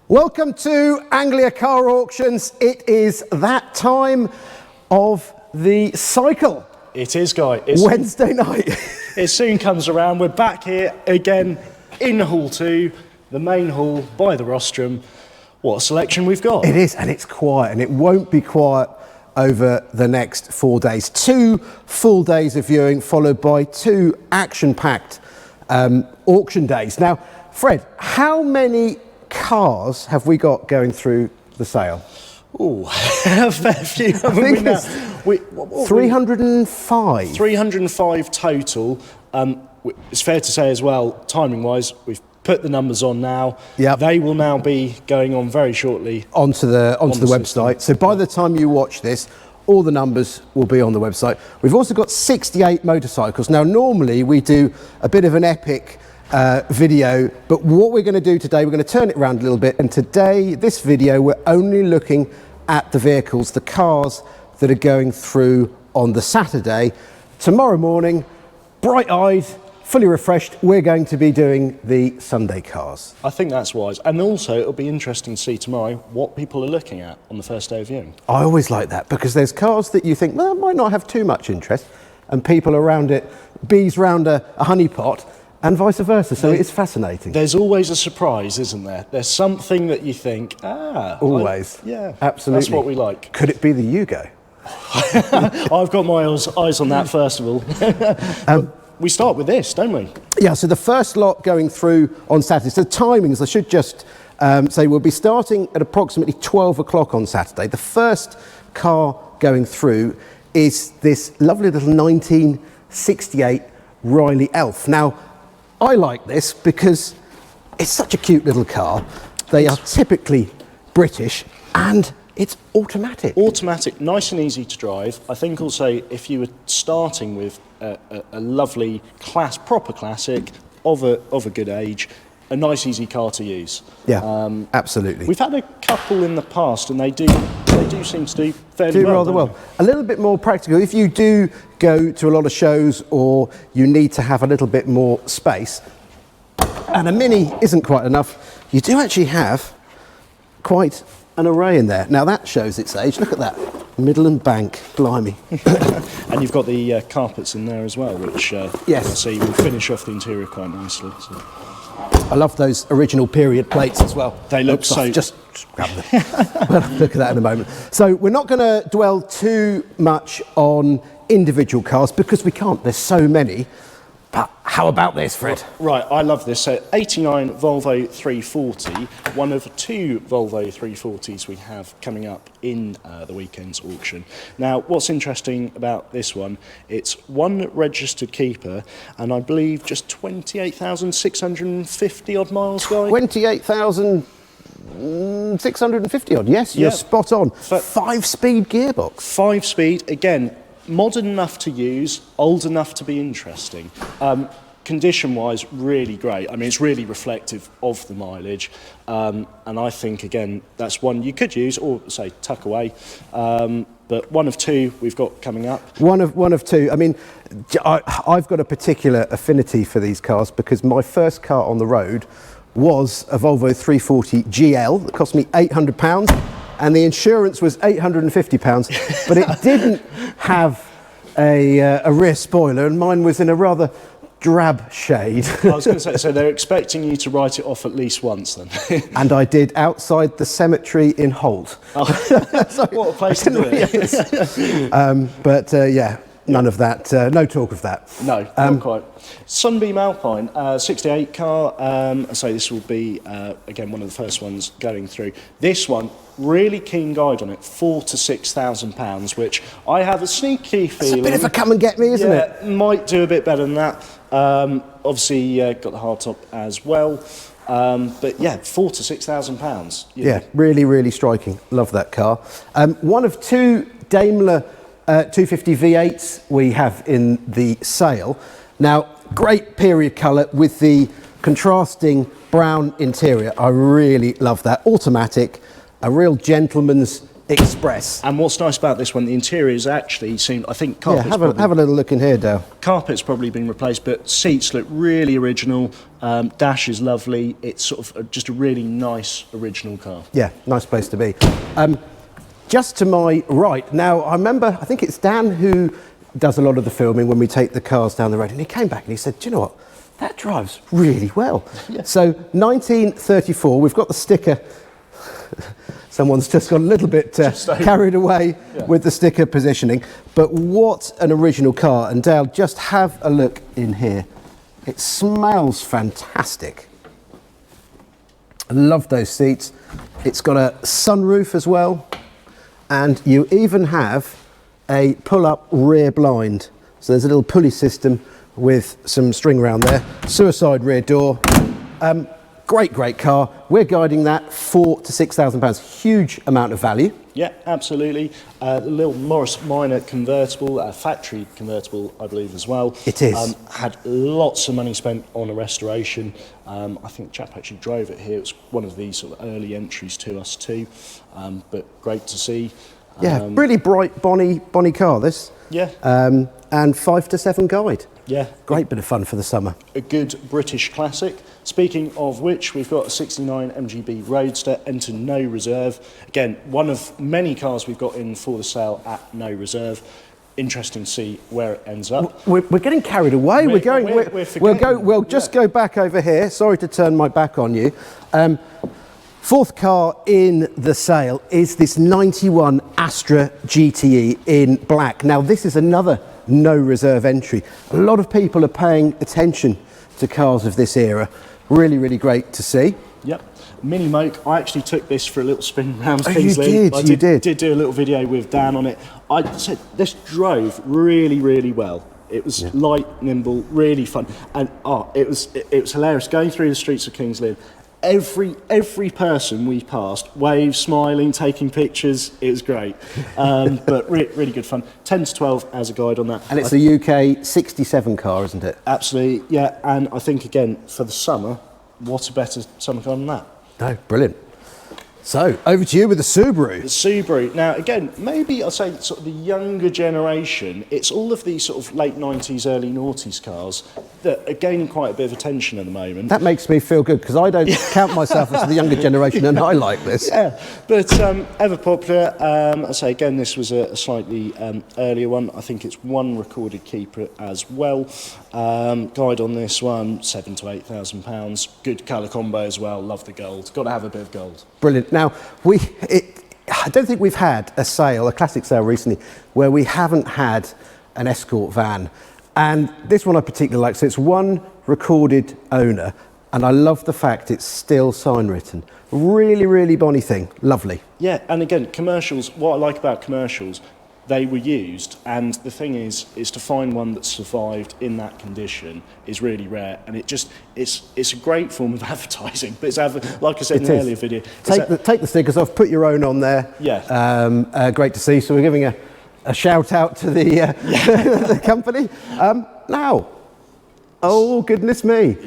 Welcome to Anglia Car Auctions. It is that time of the cycle. It is, Guy. Wednesday night. It soon comes around. We're back here again in Hall 2, the main hall by the rostrum. What a selection we've got. It is, and it's quiet, and it won't be quiet over the next 4 days. 2 full days of viewing, followed by 2 action-packed auction days. Now, Fred, how many cars have we got going through the sale? Oh, a fair few, haven't we now? 305. 305 total. It's fair to say as well, timing-wise, we've put the numbers on now. Yep. They will now be going on very shortly. Onto the website. So by the time you watch this, all the numbers will be on the website. We've also got 68 motorcycles. Now, normally we do a bit of an epic video, but what we're going to do today, we're going to turn it around a little bit, and today, this video, we're only looking at the vehicles, the cars that are going through on the Saturday. Tomorrow morning, bright-eyed, fully refreshed, we're going to be doing the Sunday cars. I think that's wise, and also it'll be interesting to see tomorrow what people are looking at on the first day of viewing. I always like that, because there's cars that you think, well, might not have too much interest, and people around it, bees round a honeypot, and vice versa, so it's fascinating. There's always a surprise, isn't there? There's something that you think, Always. Yeah, absolutely. That's what we like. Could it be the Yugo? I've got my eyes on that first of all. We start with this, don't we? Yeah, so the first lot going through on Saturday. So the timings, I should just say we'll be starting at approximately 12 o'clock on Saturday. The first car going through is this lovely little 1968 Riley Elf. Now, I like this because it's such a cute little car. They are typically British and it's automatic. Automatic, nice and easy to drive. I think also if you were starting with a lovely proper classic of a good age, a nice easy car to use. Yeah, absolutely. We've had a couple in the past and they do seem to do fairly well. Rather well. A little bit more practical. If you do go to a lot of shows or you need to have a little bit more space, and a Mini isn't quite enough, you do actually have quite an array in there. Now that shows its age. Look at that. Midland Bank, blimey. And you've got the carpets in there as well, which yes, so you will finish off the interior quite nicely. So. I love those original period plates as well. They look so... Just grab them. We'll look at that in a moment. So we're not going to dwell too much on individual cars because we can't. There's so many. But how about this, Fred? Right, I love this. So 89 Volvo 340, one of 2 Volvo 340s we have coming up in the weekend's auction. Now, what's interesting about this one, it's one registered keeper, and I believe just 28,650 odd miles, Guy? 28,650 odd, yes, you're spot on. 5-speed gearbox. 5-speed, again, modern enough to use, old enough to be interesting. Condition-wise, really great. I mean, it's really reflective of the mileage. And I think, again, that's one you could use, or say, tuck away. But one of 2 we've got coming up. One of 2. I mean, I've got a particular affinity for these cars because my first car on the road was a Volvo 340 GL that cost me £800. And the insurance was £850, but it didn't have a rear spoiler, and mine was in a rather drab shade. I was going to say, so they're expecting you to write it off at least once then? And I did outside the cemetery in Holt. Oh. What a place to do it. But yeah, none of that, no talk of that. No, not quite. Sunbeam Alpine, 68 car, so this will be, again, one of the first ones going through. This one, really keen guide on it, £4,000 to £6,000, which I have a sneaky feeling... It's a bit of a come and get me, isn't it? Might do a bit better than that. Obviously, got the hardtop as well. But yeah, £4,000 to £6,000. Yeah, really, really striking. Love that car. One of 2 Daimler 250 V8s we have in the sale. Now, great period colour with the contrasting brown interior. I really love that. Automatic, a real gentleman's Express. And what's nice about this one, the interior is actually seen, I think Yeah, carpet's have a little look in here, Dale. carpet's probably been replaced, but seats look really original. Dash is lovely. It's sort of just a really nice original car. Yeah, nice place to be. Just to my right, now I remember, I think it's Dan who does a lot of the filming when we take the cars down the road, and he came back and he said, do you know what, that drives really well. Yeah. So 1934, we've got the sticker. Someone's just got a little bit carried away with the sticker positioning, but what an original car. And Dale, just have a look in here. It smells fantastic. I love those seats. It's got a sunroof as well, and you even have a pull-up rear blind. So there's a little pulley system with some string around there. Suicide rear door. Great car. We're guiding that £4,000 to £6,000. Huge amount of value. Yeah, absolutely. The little Morris Minor convertible, a factory convertible, I believe, as well. It is. Had lots of money spent on a restoration. I think the chap actually drove it here. It's one of these sort of early entries to us too, but great to see. Yeah, really bright bonny car, this. Yeah. And 5 to 7 guide. Yeah. Great bit of fun for the summer. A good British classic. Speaking of which, we've got a 69 MGB Roadster, enter no reserve. Again, one of many cars we've got in for the sale at no reserve. Interesting to see where it ends up. We're getting carried away. We'll just go back over here. Sorry to turn my back on you. Fourth car in the sale is this 91 Astra GTE in black. Now, this is another no reserve entry. A lot of people are paying attention to cars of this era. Really great to see. Yep. Mini Moke. I actually took this for a little spin around You did. I did do a little video with Dan on it. I said this drove really well. It was light, nimble, really fun, and it was hilarious going through the streets of Kings Lynn. Every person we passed, waved, smiling, taking pictures. It was great, but really good fun. 10 to 12 as a guide on that. And it's a UK 67 car, isn't it? Absolutely, yeah. And I think again for the summer, what a better summer car than that? No, brilliant. So over to you with the Subaru. The Subaru. Now, again, maybe I'll say sort of the younger generation, it's all of these sort of late 90s, early noughties cars that are gaining quite a bit of attention at the moment. That makes me feel good because I don't count myself as the younger generation and I like this. Yeah, but ever popular. I say again, this was a slightly earlier one. I think it's one recorded keeper as well. Guide on this one, £7,000 to £8,000. Good colour combo as well. Love the gold. Got to have a bit of gold. Brilliant. Now, I don't think we've had a classic sale recently, where we haven't had an escort van. And this one I particularly like. So it's one recorded owner, and I love the fact it's still sign written. Really bonny thing. Lovely. Yeah, and again, commercials, what I like about commercials, they were used, and the thing is to find one that survived in that condition is really rare, and it's a great form of advertising. But it's like I said in the earlier video, take the stickers off, put your own on there. Yeah. Great to see. So we're giving a shout out to the the company. Now, oh goodness me,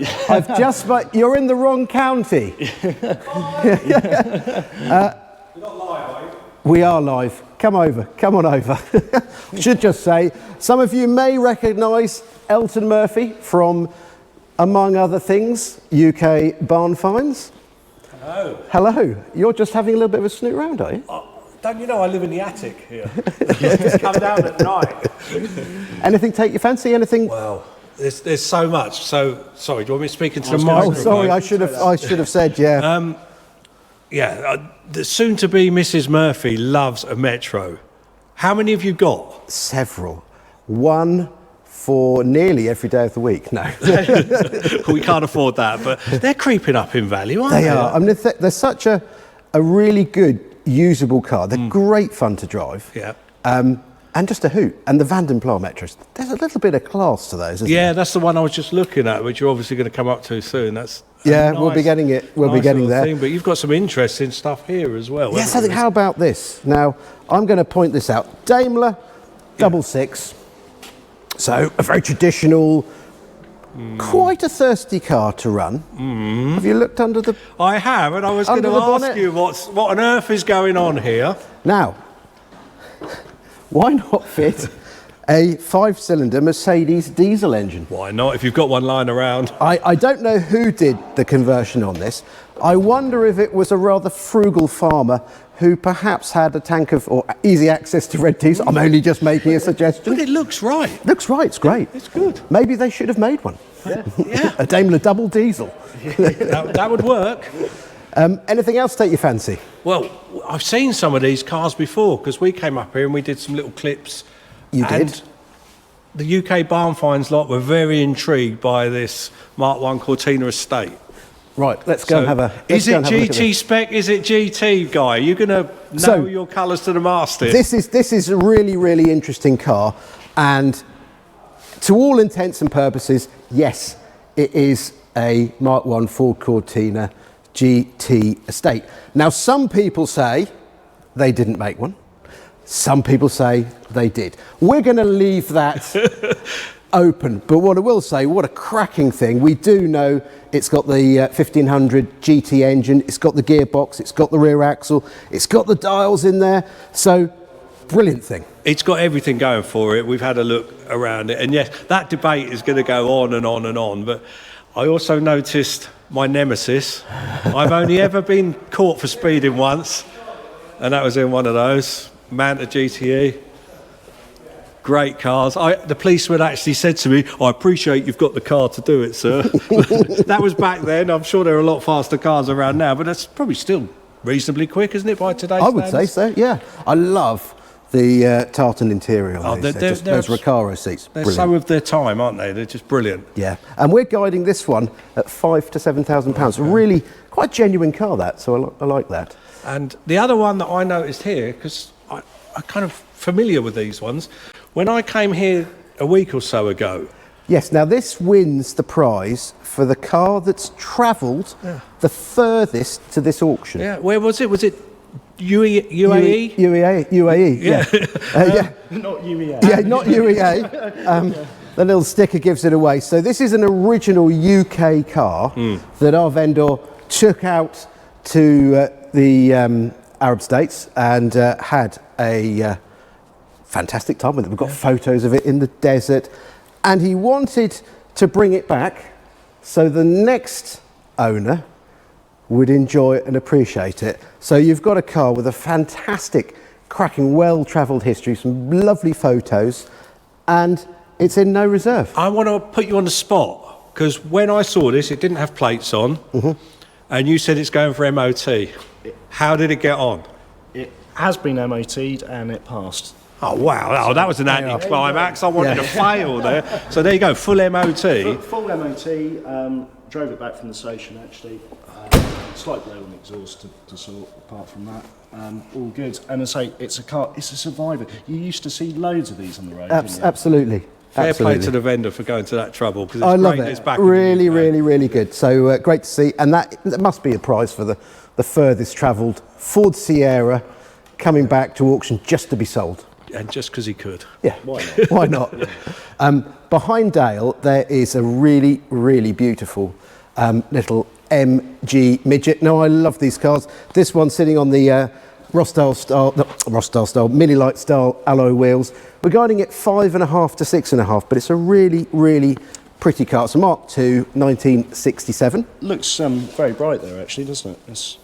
you're in the wrong county. You're not live, are you? We are live. Come on over. Should just say, some of you may recognise Elton Murphy from, among other things, UK Barn Finds. Hello. You're just having a little bit of a snoot round, are you? Don't you know I live in the attic here? Just come down at night. Anything take your fancy? Anything? Well, there's so much. So sorry, do you want me to speak into the microphone? Oh, sorry. I should have said yeah. The soon-to-be Mrs. Murphy loves a Metro. How many have you got? Several. One for nearly every day of the week. No. We can't afford that, but they're creeping up in value, aren't they? They are. I mean, they're such a really good, usable car. They're great fun to drive. Yeah. And just a hoot. And the Van den Pla Metros, there's a little bit of class to those, isn't there? That's the one I was just looking at, which you're obviously going to come up to soon. That's we'll be getting it. We'll be getting there. Thing, but you've got some interesting stuff here as well. Yes, I think. How about this? Now, I'm going to point this out. Daimler, 66. So a very traditional Quite a thirsty car to run. Have you looked under the... I have, and I was going to Under the ask bonnet? you what on earth is going on here. Now, why not fit a 5-cylinder Mercedes diesel engine? Why not, if you've got one lying around? I don't know who did the conversion on this. I wonder if it was a rather frugal farmer who perhaps had a tank of, or easy access to red diesel. I'm only just making a suggestion. But it looks right. Looks right, it's great. It's good. Maybe they should have made one. Yeah. A Daimler double diesel. that would work. Anything else take your fancy? Well, I've seen some of these cars before because we came up here and we did some little clips. You and did? The UK barn finds lot were very intrigued by this Mark I Cortina estate. Right, let's go and have a... Is it GT spec? Is it GT, Guy? You're going to know your colours to the mast here. This is a really, really interesting car, and to all intents and purposes, yes, it is a Mark I Ford Cortina GT estate. Now, some people say they didn't make one. Some people say they did. We're going to leave that open, but what I will say, what a cracking thing. We do know it's got the 1500 GT engine, it's got the gearbox, it's got the rear axle, it's got the dials in there, so brilliant thing. It's got everything going for it. We've had a look around it, and yes, that debate is going to go on and on and on, but I also noticed my nemesis. I've only ever been caught for speeding once, and that was in one of those Manta GTE. Great cars. The policeman actually said to me, I appreciate you've got the car to do it, sir. That was back then. I'm sure there are a lot faster cars around now, but that's probably still reasonably quick, isn't it, by today's I would standards? say so, yeah. I love the tartan interior on these. they're Those Recaro seats. They're Brilliant. so of their time, aren't they? They're just brilliant. Yeah, and we're guiding this one at £5,000 to £7,000. A really quite genuine car, that, so I like that. And the other one that I noticed here, because I'm kind of familiar with these ones, when I came here a week or so ago. Yes, now this wins the prize for the car that's travelled the furthest to this auction. Yeah, where was it? Was it UAE? UAE, yeah. Not UEA. Yeah, not UEA. The little sticker gives it away. So this is an original UK car that our vendor took out to the Arab states and had a fantastic time with it. We've got photos of it in the desert, and he wanted to bring it back so the next owner would enjoy and appreciate it. So you've got a car with a fantastic, cracking, well-travelled history, some lovely photos, and it's in no reserve. I want to put you on the spot, because when I saw this, it didn't have plates on, and you said it's going for MOT. How did it get on? It has been MOT'd and it passed. Oh, wow. Oh, that was an anticlimax. I wanted to fail there. So there you go, full MOT. Full MOT, drove it back from the station actually. Slight blow on the exhaust to sort, apart from that. All good. And I say, it's a car, it's a survivor. You used to see loads of these on the road, didn't you? Absolutely. Fair play to the vendor for going to that trouble, because I it's love great it. it's back Really, in the UK. really, really good. So great to see. And that must be a prize for the furthest travelled Ford Sierra coming back to auction just to be sold. And just because he could. Yeah, why not? Behind Dale, there is a really, really beautiful little MG midget. Now, I love these cars. This one sitting on the Mini Light style alloy wheels. We're guiding it 5.5 to 6.5, but it's a really, really pretty car. It's a Mark II 1967. Looks very bright there actually, doesn't it? It's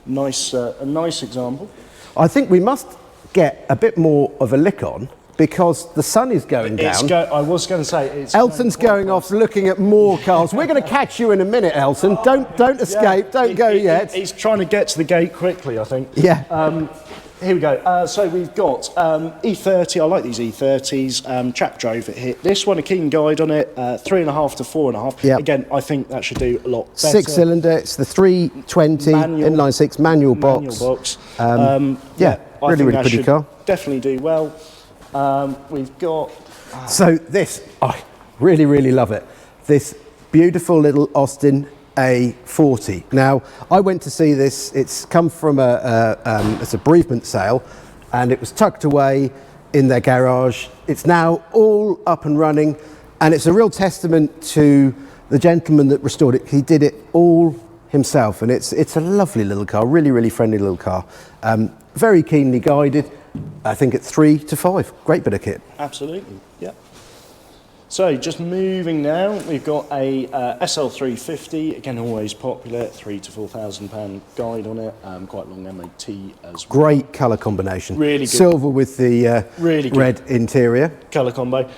nice, a nice example. I think we must get a bit more of a lick on, because the sun is going down. I was going to say it's Elton's going off looking at more cars. We're going to catch you in a minute, Elton. Don't escape. Don't go yet. He's trying to get to the gate quickly, I think. Yeah. Here we go. So we've got E30. I like these E30s. Chap drove it here. This one, a keen guide on it. 3.5 to 4.5. Yep. Again, I think that should do a lot better. 6-cylinder. It's the 320 inline-six manual box. Yeah, really pretty car. Definitely do well. We've got... So this, I really, really love it. This beautiful little Austin A40. Now, I went to see this. It's come from it's a bereavement sale, and it was tucked away in their garage. It's now all up and running. And it's a real testament to the gentleman that restored it. He did it all himself, and it's a lovely little car, really, really friendly little car. Very keenly guided. I think it's 3 to 5. Great bit of kit. Absolutely, yeah. So just moving now, we've got a SL350, again always popular, £3,000 to £4,000 guide on it, quite long MOT as well. Great colour combination. Really good. Silver with the Really good red interior. colour combo.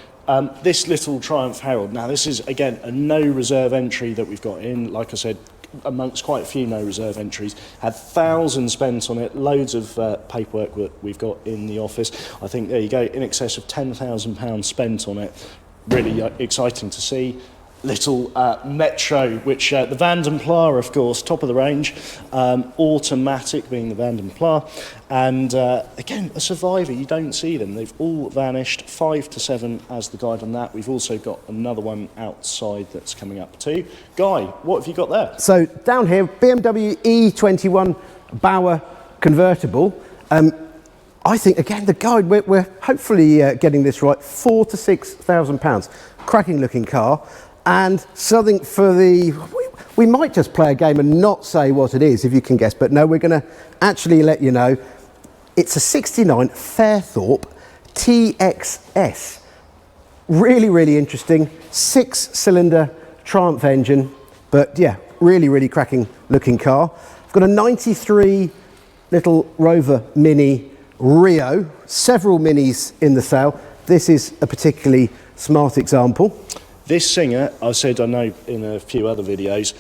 This little Triumph Herald, now this is again a no reserve entry that we've got in, like I said, amongst quite a few no reserve entries, had thousands spent on it, loads of paperwork that we've got in the office. I think there you go, in excess of £10,000 spent on it. Really exciting to see. Little Metro, which the Vanden Plas, of course, top of the range, automatic being the Vanden Plas, and again a survivor. You don't see them; they've all vanished. 5 to 7 as the guide on that. We've also got another one outside that's coming up too. Guy, what have you got there? So down here, BMW E21 Bauer convertible. I think again the guide. We're hopefully getting this right. £4,000 to £6,000. Cracking looking car. And something for the, we might just play a game and not say what it is, if you can guess, but no, we're going to actually let you know. It's a 69 Fairthorpe TXS. Really, really interesting. 6-cylinder Triumph engine, but yeah, really, really cracking looking car. I've got a 93 little Rover Mini Rio, several Minis in the sale. This is a particularly smart example. This Singer, I said I know in a few other videos,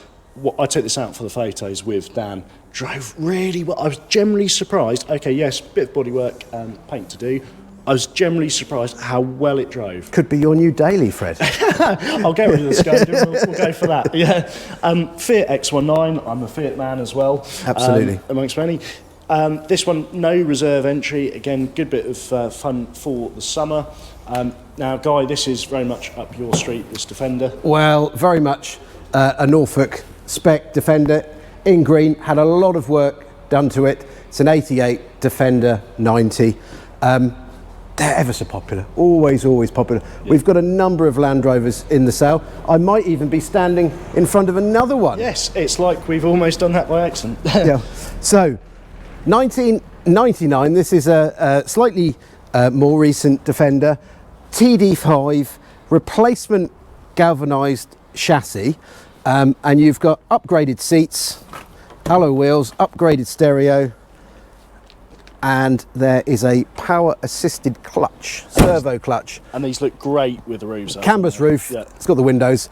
I took this out for the photos with Dan, drove really well. I was generally surprised, okay, yes, bit of bodywork and paint to do. I was generally surprised how well it drove. Could be your new daily, Fred. I'll get rid of the Skoda, we'll go for that. Yeah. Fiat X19, I'm a Fiat man as well. Absolutely. Amongst many. This one, no reserve entry, again, good bit of fun for the summer. Now, Guy, this is very much up your street, this Defender. Well, very much a Norfolk spec Defender in green, had a lot of work done to it. It's an 88 Defender 90. They're ever so popular, always, always popular. Yeah. We've got a number of Land Rovers in the sale. I might even be standing in front of another one. Yes, it's like we've almost done that by accident. Yeah. So, 1999, this is a slightly more recent Defender. TD5 replacement galvanised chassis, and you've got upgraded seats, alloy wheels, upgraded stereo, and there is a power assisted clutch, servo clutch. And these look great with the roofs. Canvas roof, yeah. It's got the windows.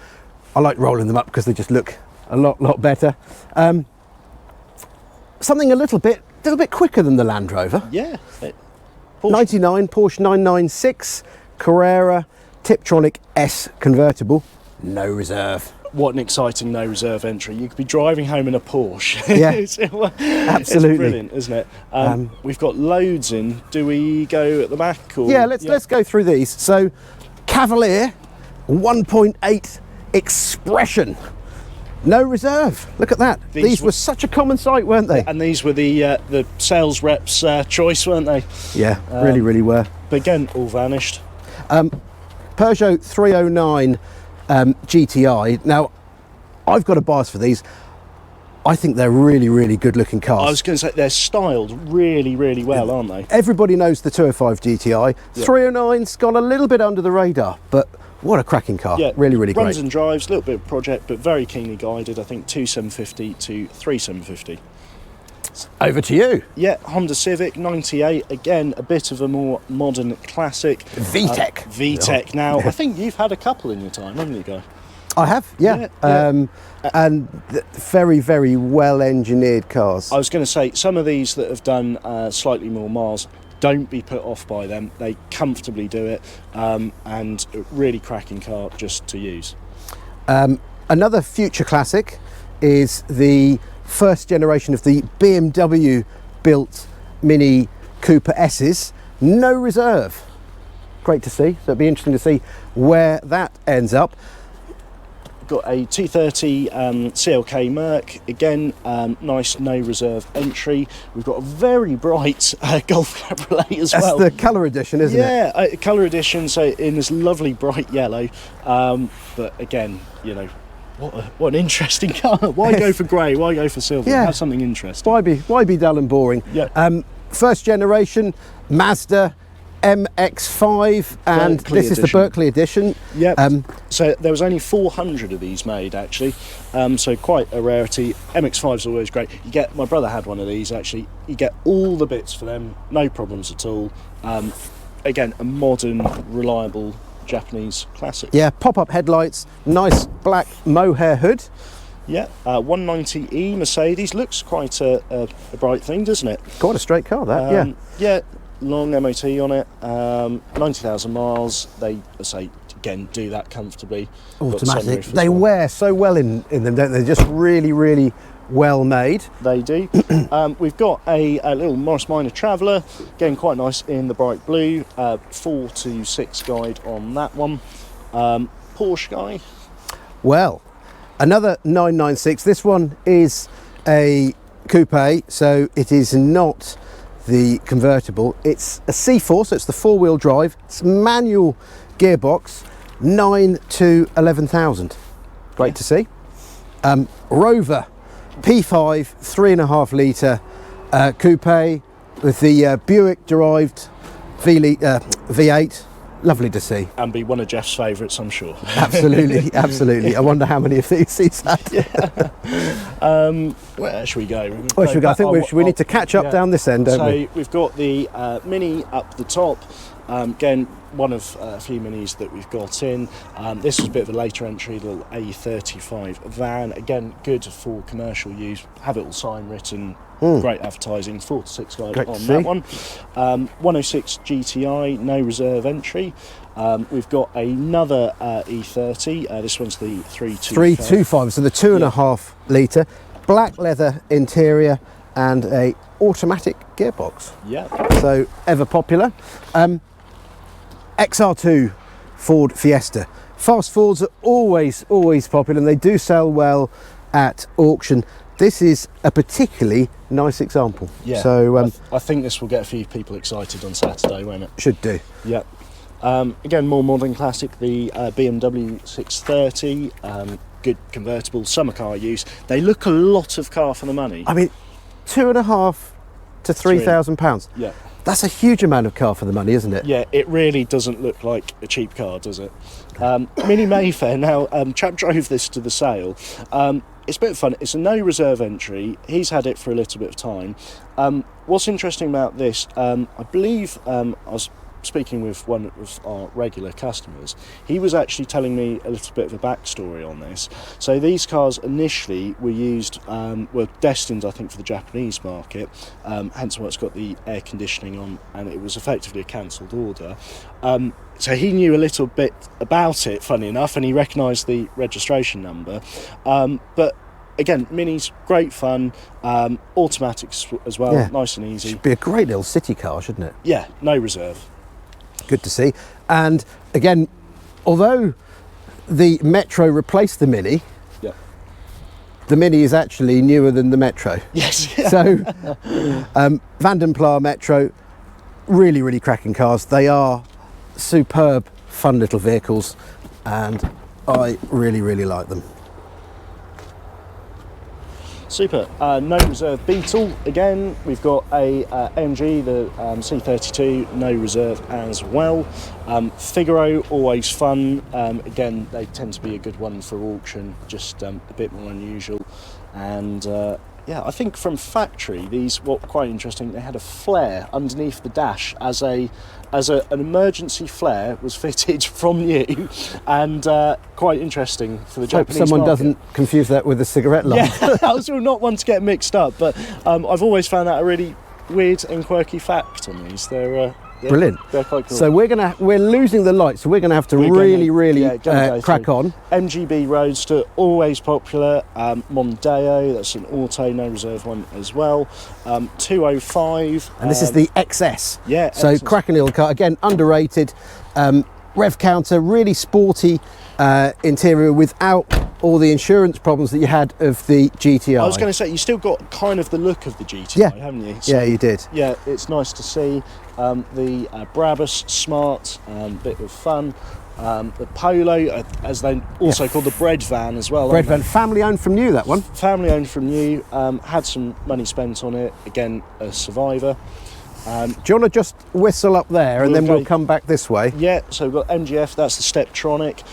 I like rolling them up because they just look a lot better. Something a little bit quicker than the Land Rover. Yeah. 99 Porsche 996 Carrera Tiptronic S convertible, no reserve. What an exciting no reserve entry. You could be driving home in a Porsche. Yeah, absolutely. It's brilliant, isn't it? We've got loads in. Do we go at the back? Or? Yeah, let's go through these. So, Cavalier 1.8 Expression. No reserve. Look at that. These were such a common sight, weren't they? And these were the sales reps' choice, weren't they? Yeah, really were. But again, all vanished. Peugeot 309 GTI. Now, I've got a bias for these. I think they're really good looking cars. I was going to say, they're styled really well, aren't they? Everybody knows the 205 GTI. Yeah. 309's gone a little bit under the radar, but what a cracking car. Yeah, really great. Runs and drives, a little bit of project, but very keenly guided. I think 2,750 to 3,750. Over to you. Yeah, Honda Civic 98. Again, a bit of a more modern classic. VTEC. VTEC. Now, I think you've had a couple in your time, haven't you, Guy? I have, yeah. And very well engineered cars. I was going to say, some of these that have done slightly more miles, don't be put off by them. They comfortably do it, and a really cracking car just to use. Another future classic is the first generation of the BMW built Mini Cooper S's, no reserve. Great to see, so it'll be interesting to see where that ends up. got a 230 CLK Merc, again, nice no reserve entry. We've got a very bright Golf Cabriolet as well. That's the colour edition, isn't it? Yeah, colour edition, so in this lovely bright yellow. But again, you know, what an interesting colour. Why go for grey? Why go for silver? Yeah. Have something interesting. Why be dull and boring? Yeah. First generation Mazda MX-5, and Berkeley this is the edition. Berkeley edition. Yep. So there was only 400 of these made, actually. So quite a rarity. MX-5 is always great. My brother had one of these, actually. You get all the bits for them, no problems at all. Again, a modern, reliable Japanese classic. Yeah, pop-up headlights, nice black mohair hood. Yeah, 190E Mercedes. Looks quite a bright thing, doesn't it? Quite a straight car, that, yeah. Yeah, long MOT on it, 90,000 miles. They, say, again, do that comfortably. Got the Automatic. sunroof as They well. wear so well in them, don't they? Just really, really well made. They do. We've got a little Morris Minor Traveller, again quite nice in the bright blue. 4 to 6 guide on that one. Porsche guy. Well, another 996. This one is a coupe, so it is not the convertible. It's a C4, so it's the 4-wheel drive. It's manual gearbox, 9 to 11,000. Great to see. Rover P5 3.5 litre coupe with the Buick derived V8. Lovely to see. And be one of Jeff's favourites, I'm sure. Absolutely, absolutely. I wonder how many of these he's had. Where should we go? Where should we go? I think we need to catch up down this end, don't we? So we've got the Mini up the top. Again, one of a few Minis that we've got in. This was a bit of a later entry, little A35 van. Again, good for commercial use. Have it all sign written. Great advertising. 4 to 6 guide Great on to that see. one. 106 GTI, no reserve entry. We've got another E30. This one's the 325. 325, so the 2.5 litre, black leather interior and a automatic gearbox. Yeah. So ever popular. XR2 Ford Fiesta. Fast Fords are always popular, and they do sell well at auction. This is a particularly nice example. Yeah. So I think this will get a few people excited on Saturday, won't it? should do. Yeah. Again, more modern classic, the BMW 630. Good convertible, summer car use. They look a lot of car for the money. I mean, £2,500 to £3,000. Yeah. That's a huge amount of car for the money, isn't it? Yeah, it really doesn't look like a cheap car, does it? Mini Mayfair, now, chap drove this to the sale. It's a bit of fun. It's a no reserve entry. He's had it for a little bit of time. What's interesting about this, I believe I was speaking with one of our regular customers. He was actually telling me a little bit of a backstory on this. So these cars initially were destined, I think, for the Japanese market, hence why it's got the air conditioning on, and it was effectively a cancelled order. So he knew a little bit about it, funny enough, and he recognised the registration number. But again, Mini's great fun, automatics as well, Yeah. nice and easy. Should be a great little city car, shouldn't it? Yeah, no reserve. Good to see. And again, although the Metro replaced the Mini, Yeah. the Mini is actually newer than the Metro. Yes. So Vanden Plas Metro, really cracking cars. They are superb, fun little vehicles, and I really like them. Super. No reserve Beetle. Again, we've got a AMG, the C32, no reserve as well. Figaro, always fun. Again, they tend to be a good one for auction, just a bit more unusual. And yeah, I think from factory, these were quite interesting. They had a flare underneath the dash as an emergency flare was fitted from new, and quite interesting for the Hope Japanese someone market. doesn't confuse that with a cigarette light. Yeah, I was not one to get mixed up, but I've always found that a really weird and quirky fact on these. They're Brilliant. They're quite cool. So we're losing the light, so we're gonna have to really go crack through. on. MGB Roadster, always popular. Mondeo, that's an auto, no reserve one as well. 205. And this is the XS. Yeah. So XS. cracking little car, again, underrated. Rev counter, really sporty interior without all the insurance problems that you had of the GTI. I was going to say, you still got kind of the look of the GTI, Yeah. haven't you? Yeah, you did. Yeah, it's nice to see. The Brabus, smart, bit of fun. The Polo, as they also call the bread van as well. Bread van, family owned from new, that one. Family owned from new. Had some money spent on it. Again, a survivor. Do you want to just whistle up there and then we'll come back this way? Yeah, so we've got MGF, that's the Steptronic.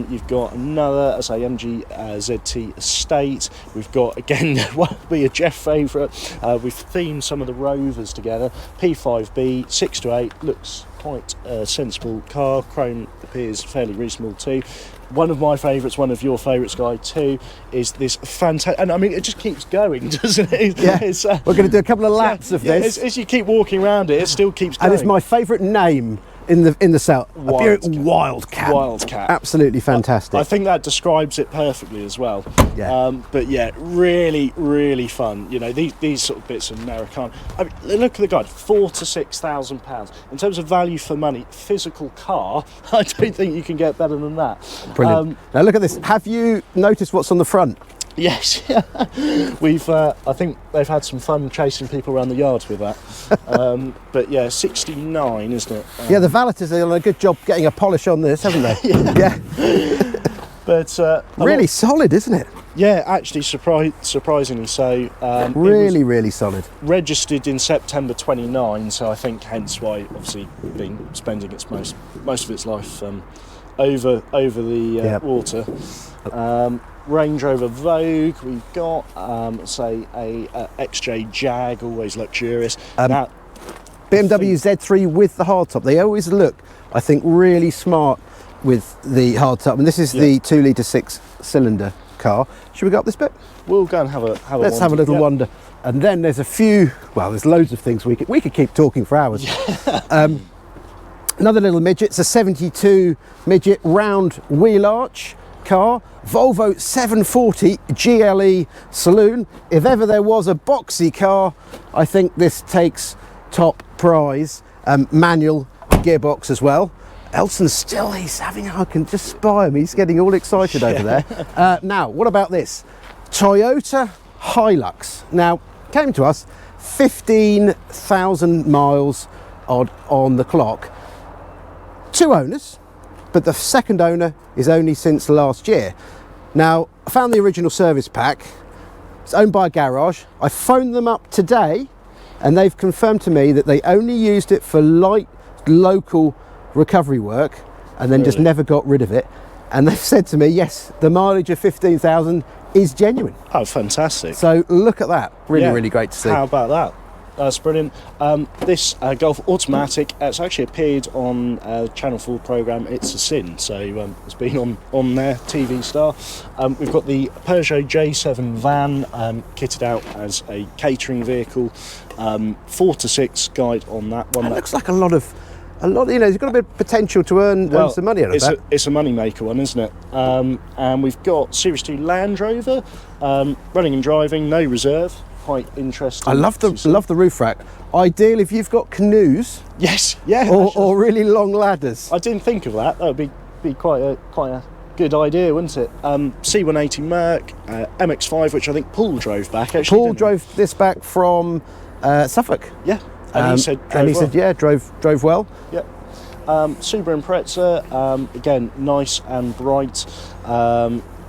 You've got another, as I say, MG ZT Estate. We've got, again, what will be a Jeff favourite. We've themed some of the Rovers together. P5B, 6 to 8, looks quite a sensible car. Chrome appears fairly reasonable too. One of my favourites, one of your favourites, Guy, too, is this fantastic... And I mean, it just keeps going, doesn't it? Yeah, we're going to do a couple of laps of this. As you keep walking around it, it still keeps going. And it's my favourite name in the cell. Wildcat. Wildcat. Absolutely fantastic. I think that describes it perfectly as well. Yeah. But yeah, really, really fun. You know, these sort of bits of Americana. I mean, look at the guide, £4,000 to £6,000 in terms of value for money. Physical car, I don't think you can get better than that. Brilliant. Now look at this. Have you noticed what's on the front? Yes, we've. I think they've had some fun chasing people around the yards with that. But yeah, 69, isn't it? Yeah, the valeters have done a good job getting a polish on this, haven't they? Yeah. But really solid, isn't it? Yeah, actually, surprisingly so. Really solid. Registered in September 29, so I think hence why, obviously, been spending its most of its life over the water. Range Rover Vogue, we've got, say, a XJ Jag, always luxurious. Now, BMW Z3 with the hardtop. They always look, I think, really smart with the hardtop. And this is the 2 litre 6-cylinder car. Should we go up this bit? We'll go and have a Let's have a little wander. And then there's a few, well, there's loads of things we could keep talking for hours. Another little midget, it's a 72 midget round wheel arch car, Volvo 740 GLE saloon. If ever there was a boxy car, I think this takes top prize. Manual gearbox as well. Elson's still, I can just spy him, he's getting all excited over there. Now, what about this? Toyota Hilux. Now, came to us, 15,000 miles odd on the clock. 2 owners, but the second owner is only since last year. Now, I found the original service pack. It's owned by a garage. I phoned them up today and they've confirmed to me that they only used it for light local recovery work and then just never got rid of it. And they've said to me, yes, the mileage of 15,000 is genuine. Oh, fantastic. So look at that. Really great to see. How about that? That's brilliant. This Golf Automatic, it's actually appeared on Channel 4 programme It's a Sin, so it's been on there, TV star. We've got the Peugeot J7 van, kitted out as a catering vehicle. 4 to 6 guide on that one. That looks like a lot, you know, it's got a bit of potential to earn some money out of that. It's a money maker one, isn't it? And we've got Series 2 Land Rover, running and driving, no reserve. Quite interesting. I love the roof rack. Ideal if you've got canoes. Yes, yeah. Or really long ladders. I didn't think of that. That would be quite a good idea, wouldn't it? C180 Merc, MX-5, which I think Paul drove back. Actually, Paul drove this back from Suffolk. Yeah, and he said drove well. Yeah. Subaru Impreza, again, nice and bright.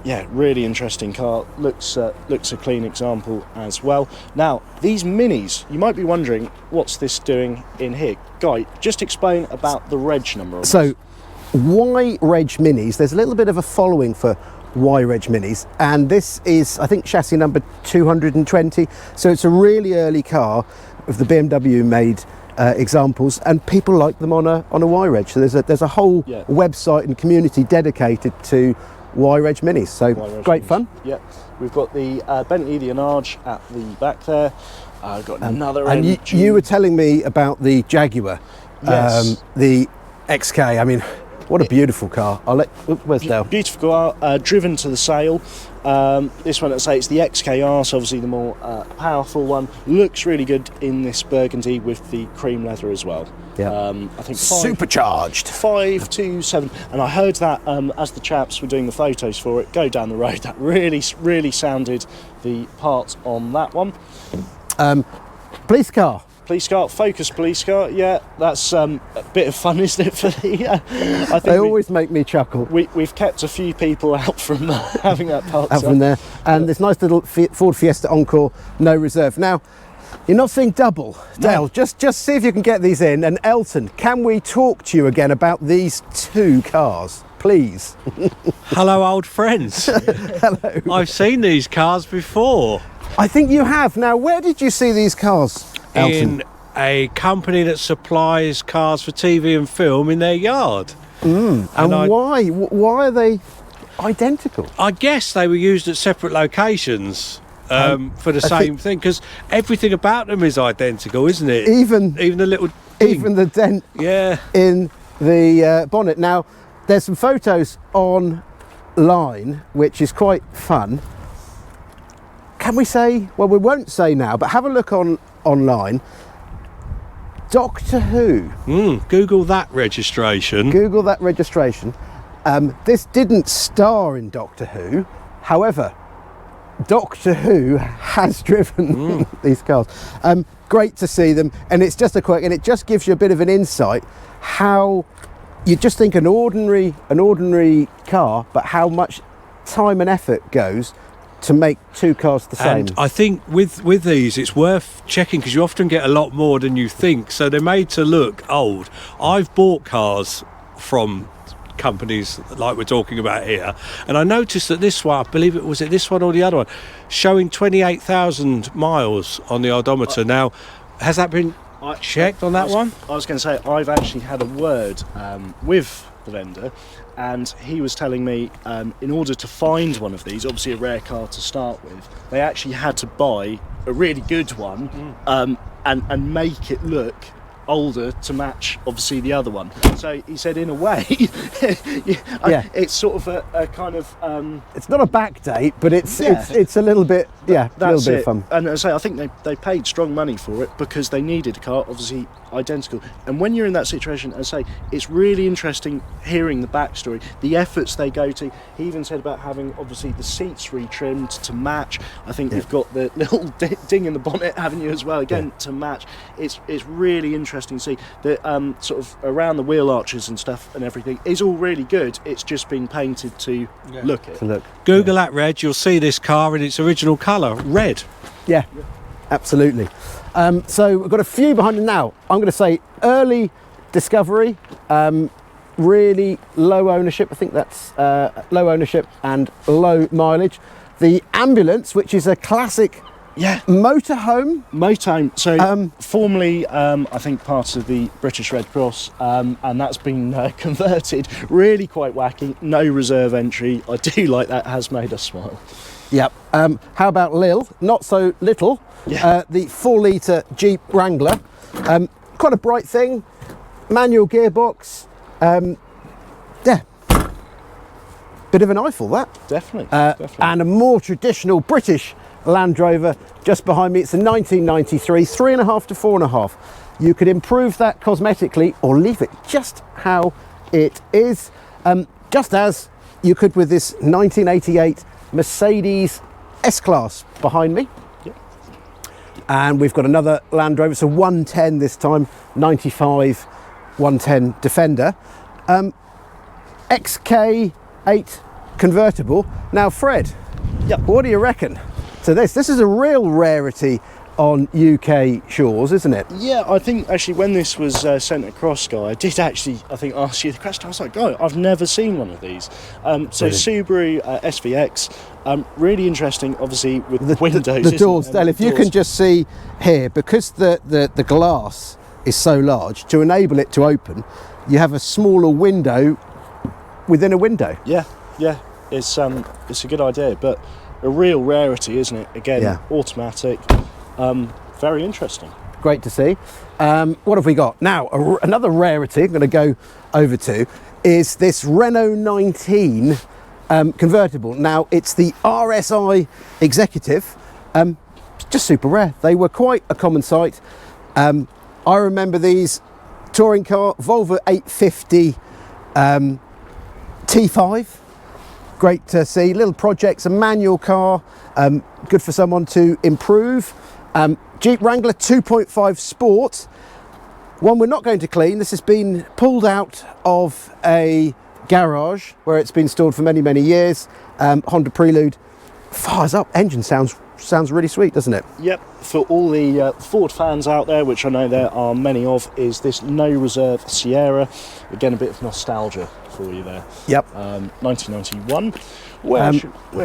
Yeah, really interesting car. Looks a clean example as well. Now, these minis, you might be wondering, what's this doing in here? Guy, just explain about the reg number on So, Y reg minis, there's a little bit of a following for Y reg minis, and this is, I think, chassis number 220. So it's a really early car of the BMW made examples, and people like them on a Y reg. So there's a whole website and community dedicated to Y-Reg Minis, so great fun. Yeah, we've got the Bentley the Enarge at the back there. Got another and you were telling me about the Jaguar, yes. The XK. I mean, What a beautiful car. Where's Dale? Beautiful car, driven to the sale. This one, let's say it's the XKR, so obviously the more powerful one. Looks really good in this burgundy with the cream leather as well. Yeah. I think Supercharged. 527, and I heard that as the chaps were doing the photos for it go down the road, that really sounded the parts on that one. Police car. Police car, Focus police car, yeah, that's a bit of fun, isn't it? For the, I think They always make me chuckle. we've kept a few people out from having that part. Out from there. And this nice little Ford Fiesta Encore, no reserve. Now, you're not seeing double. Dale, just see if you can get these in. And Elton, can we talk to you again about these two cars, please? Hello, old friends. Hello. I've seen these cars before. I think you have. Now, where did you see these cars, Elton? In a company that supplies cars for TV and film in their yard. And why? Why are they identical? I guess they were used at separate locations for the same thing, because everything about them is identical, isn't it? Even the little thing. Even the dent in the bonnet. Now, there's some photos online, which is quite fun. Can we say, well, we won't say now, but have a look online. Doctor Who. Google that registration. Google that registration. This didn't star in Doctor Who. However, Doctor Who has driven these cars. Great to see them. And it's just a quick, and it just gives you a bit of an insight how you just think an ordinary car, but how much time and effort goes to make two cars the same. And I think with these, it's worth checking, because you often get a lot more than you think. So they're made to look old. I've bought cars from companies like we're talking about here, and I noticed that this one, I believe it was this one or the other one, showing 28,000 miles on the odometer. Now, has that been checked on that one? I was going to say, I've actually had a word with the vendor, and he was telling me in order to find one of these, obviously a rare car to start with, they actually had to buy a really good one and make it look older to match obviously the other one. So he said, in a way, it's sort of a kind of it's not a back date, but it's a little bit a little bit of fun. And as I say, I think they paid strong money for it because they needed a car obviously identical. And when you're in that situation, as I say, it's really interesting hearing the backstory, the efforts they go to. He even said about having obviously the seats retrimmed to match. I think you've got the little ding in the bonnet, haven't you, as well, again to match. It's really interesting to see that sort of around the wheel arches and stuff and everything is all really good. It's just been painted to look it. Google that reg, you'll see this car in its original colour, red. Yeah, absolutely. So we've got a few behind it now. I'm going to say early discovery, really low ownership. I think that's low ownership and low mileage. The ambulance, which is a classic motorhome. So formerly, I think part of the British Red Cross, and that's been converted. Really quite wacky. No reserve entry. I do like that. Has made us smile. Yep. How about Lil? Not so little. Yeah. The 4-litre Jeep Wrangler. Quite a bright thing. Manual gearbox. Bit of an eyeful, that. Definitely. And a more traditional British Land Rover just behind me. It's a 1993, 3.5 to 4.5. You could improve that cosmetically or leave it just how it is, just as you could with this 1988 Mercedes S-Class behind me. Yep. And we've got another Land Rover, it's a 110 this time, 95 110 Defender. XK8 convertible. Now, Fred, what do you reckon to this? This is a real rarity on UK shores, isn't it? Yeah, I think actually when this was sent across, Guy, I did actually, I think, ask you the question. I was like, Guy, I've never seen one of these. So Subaru SVX, really interesting, obviously, with the windows. The doors, Dale, if you can just see here, because the glass is so large, to enable it to open, you have a smaller window within a window. Yeah, it's a good idea, but a real rarity, isn't it? Again, automatic. Very interesting. Great to see. What have we got now? Another rarity I'm going to go over to is this Renault 19 convertible. Now, it's the RSI Executive. Just super rare. They were quite a common sight. I remember these touring car, Volvo 850 T5. Great to see. Little projects, a manual car, good for someone to improve. Jeep Wrangler 2.5 Sport. One we're not going to clean. This has been pulled out of a garage where it's been stored for many, many years. Honda Prelude fires up. Engine sounds really sweet, doesn't it? Yep. For all the Ford fans out there, which I know there are many of, is this no reserve Sierra. Again, a bit of nostalgia for you there. Yep. 1991. Where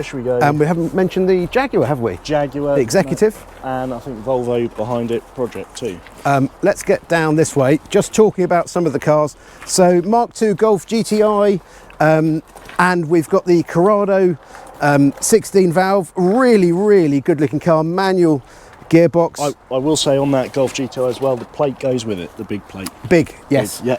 should we go? And we haven't mentioned the Jaguar, have we? Jaguar. The Executive. And I think Volvo behind it, Project 2. Let's get down this way, just talking about some of the cars. So Mark II Golf GTI, and we've got the Corrado 16 valve, really good looking car, manual gearbox. I will say on that Golf GTI as well, the plate goes with it, the big plate. Big, yes. Yeah.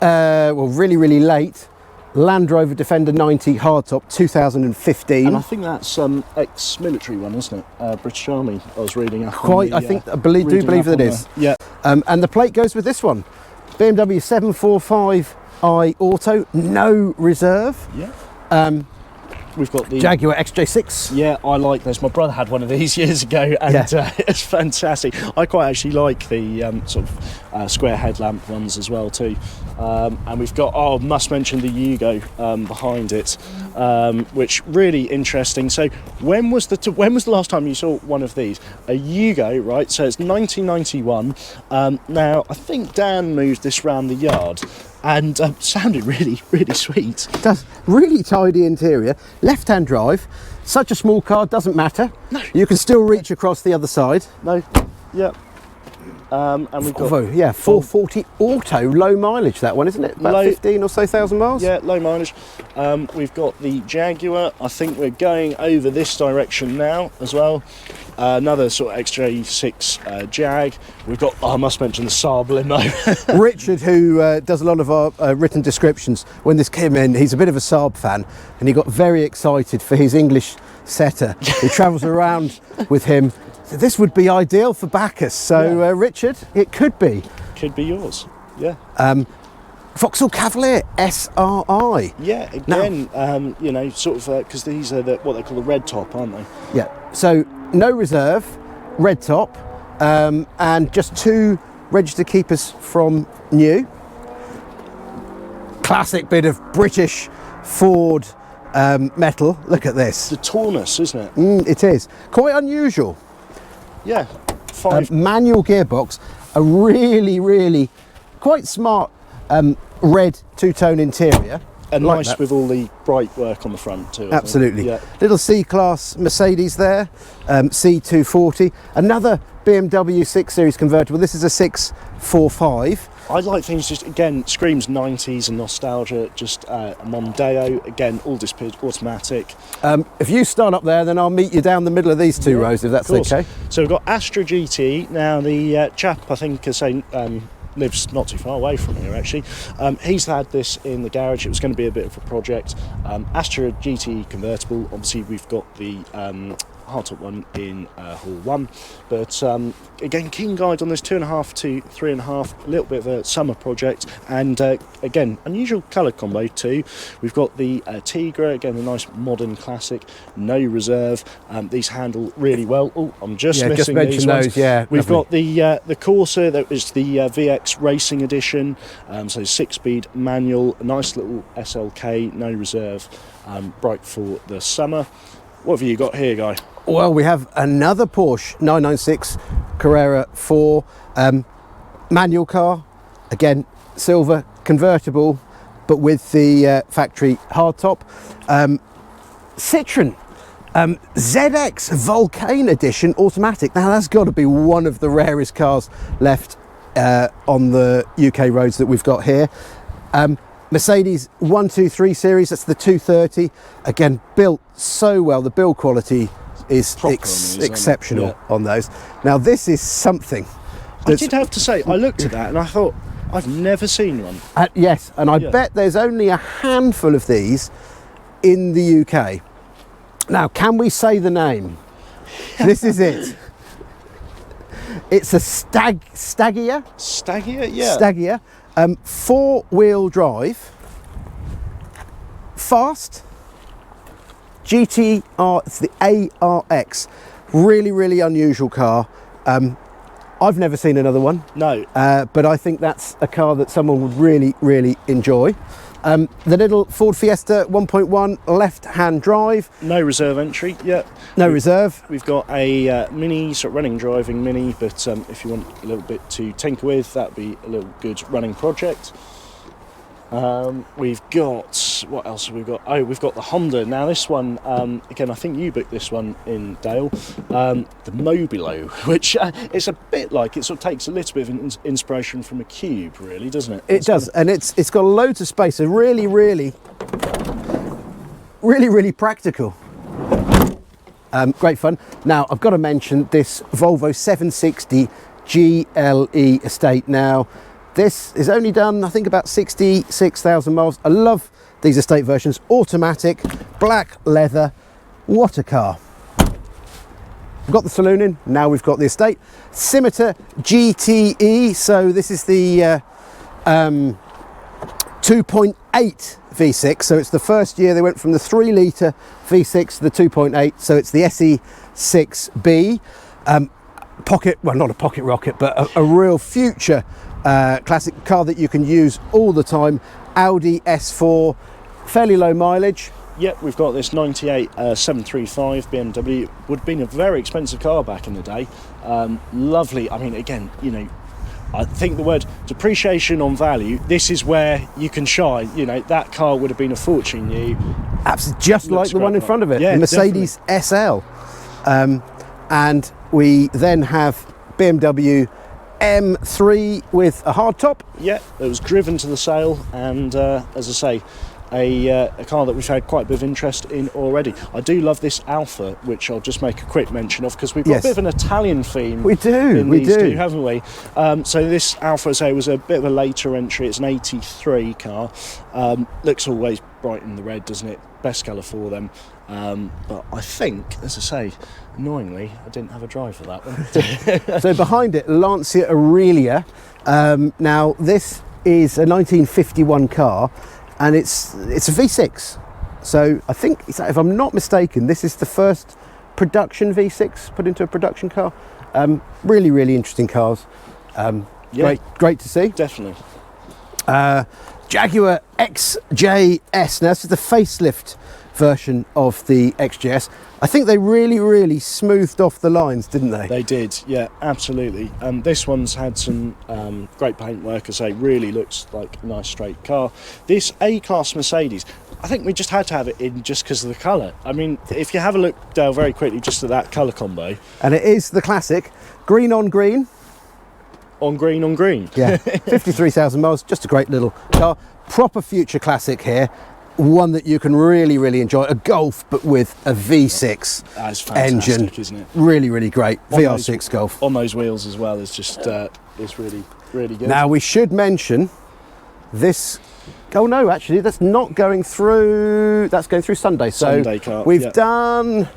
Really late, Land Rover Defender 90 hardtop 2015. And I think that's ex-military one, isn't it? British Army, I was reading up Quite, on the, I do believe that it is. Yeah. And the plate goes with this one. BMW 745i Auto, no reserve. Yeah. We've got the Jaguar XJ6. Yeah, I like this. My brother had one of these years ago, and it's fantastic. I quite actually like the sort of square headlamp ones as well too. And we've got, must mention the Yugo behind it, which really interesting. So when was the last time you saw one of these? A Yugo, right? So it's 1991. Now I think Dan moved this round the yard. And sounded really sweet. It does. Really tidy interior. Left-hand drive. Such a small car, doesn't matter. No. You can still reach across the other side. No. Yeah. And we've got Volvo, 440 auto, low mileage that one, isn't it? About 15 or so thousand miles? Yeah, low mileage. We've got the Jaguar. I think we're going over this direction now as well. Another sort of XJ6 Jag. We've got, I must mention the Saab limo. Richard, who does a lot of our written descriptions, when this came in, he's a bit of a Saab fan, and he got very excited for his English setter. He travels around with him. So this would be ideal for Bacchus. So Richard, it could be. Could be yours. Yeah. Vauxhall Cavalier SRI. Yeah, again, now, sort of, because these are what they call the red top, aren't they? Yeah, so no reserve, red top, and just 2 register keepers from new. Classic bit of British Ford metal. Look at this. The tallness, isn't it? It is. Quite unusual. Yeah. 5 manual gearbox, a really quite smart red 2-tone interior. And like nice that. With all the bright work on the front too. Absolutely. Yeah. Little C-Class Mercedes there, C240. Another BMW 6 Series convertible. This is a 645. I like things just, again, screams 90s and nostalgia, just Mondeo, again, all display automatic. If you start up there, then I'll meet you down the middle of these 2 rows, if that's okay. So we've got Astra GT. Now the chap, I think, is saying, lives not too far away from here actually. He's had this in the garage. It was going to be a bit of a project. Astra GT convertible. Obviously we've got the hardtop one in Hall 1, but again, keen guide on this 2.5 to 3.5, a little bit of a summer project, and again, unusual colour combo too. We've got the Tigra, again, a nice modern classic, no reserve. These handle really well. Oh, I'm just missing these ones. We've got the Corsa, that was the VX Racing Edition, so 6-speed manual, a nice little SLK, no reserve, bright for the summer. What have you got here, Guy? Well, we have another Porsche 996 Carrera 4 manual car, again silver convertible, but with the factory hardtop. Citroen ZX Vulcane Edition automatic. Now that's got to be one of the rarest cars left on the UK roads that we've got here. Mercedes 123 series, that's the 230. Again, built so well. The build quality is exceptional on those. Now this is something. I did have to say, I looked at that and I thought, I've never seen one. Yes, and I Yeah. bet there's only a handful of these in the UK. Now, can we say the name? This is it. It's a Stagia. Stagia, yeah. Stagia, 4-wheel drive, fast, GTR, it's the ARX. Really, really unusual car. I've never seen another one. No. But I think that's a car that someone would really, really enjoy. The little Ford Fiesta 1.1 left-hand drive. No reserve entry, yeah. No reserve. We've got a mini, sort of running driving mini, but if you want a little bit to tinker with, that'd be a little good running project. We've got, what else have we got? Oh, we've got the Honda. Now this one, again, I think you booked this one in, Dale, the Mobilo, which it's a bit like, it sort of takes a little bit of inspiration from a cube, really, doesn't it? It does, and it's got loads of space, so really, really, really, really practical. Great fun. Now, I've got to mention this Volvo 760 GLE estate. Now, this is only done, I think, about 66,000 miles. I love these estate versions. Automatic, black leather. What a car. We've got the saloon in, now we've got the estate. Scimitar GTE, so this is the 2.8 V6, so it's the first year they went from the 3 litre V6 to the 2.8, so it's the SE6B. Pocket, well, not a pocket rocket, but a real future classic car that you can use all the time. Audi S4, fairly low mileage. Yep, we've got this 98 735 BMW. Would have been a very expensive car back in the day. Lovely. I mean, again, you know, I think the word depreciation on value, this is where you can shine. You know, that car would have been a fortune new. Absolutely, just like the one in front of it, yeah, the Mercedes SL. And we then have BMW M3 with a hard top. Yeah, it was driven to the sale, and as I say, a car that we've had quite a bit of interest in already. I do love this Alpha, which I'll just make a quick mention of, because we've got a bit of an Italian theme. We do, in we these do, two, haven't we? So this Alpha, as I say, was a bit of a later entry. It's an 83 car. Looks always bright in the red, doesn't it? Best colour for them. But I think, as I say, annoyingly, I didn't have a drive for that one. So behind it, Lancia Aurelia. Now this is a 1951 car, and it's a V6. So I think, if I'm not mistaken, this is the first production V6 put into a production car. Really, really interesting cars. Yeah. Great to see. Definitely. Jaguar XJS. Now this is the facelift version of the XJS. I think they really, really smoothed off the lines, didn't they? They did, yeah, absolutely. This one's had some great paintwork, as I say, really looks like a nice straight car. This A-Class Mercedes, I think we just had to have it in just because of the colour. I mean, if you have a look, Dale, very quickly, just at that colour combo. And it is the classic green on green. On green on green. Yeah, 53,000 miles, just a great little car. Proper future classic here. One that you can really, really enjoy. A Golf, but with a V6 That's fantastic, engine. isn't it? Really, really great. On VR6 Golf. On those wheels as well is just, it's really, really good. Now we should mention this. Oh no, actually, that's not going through. That's going through Sunday. So Sunday car, we've yeah. done.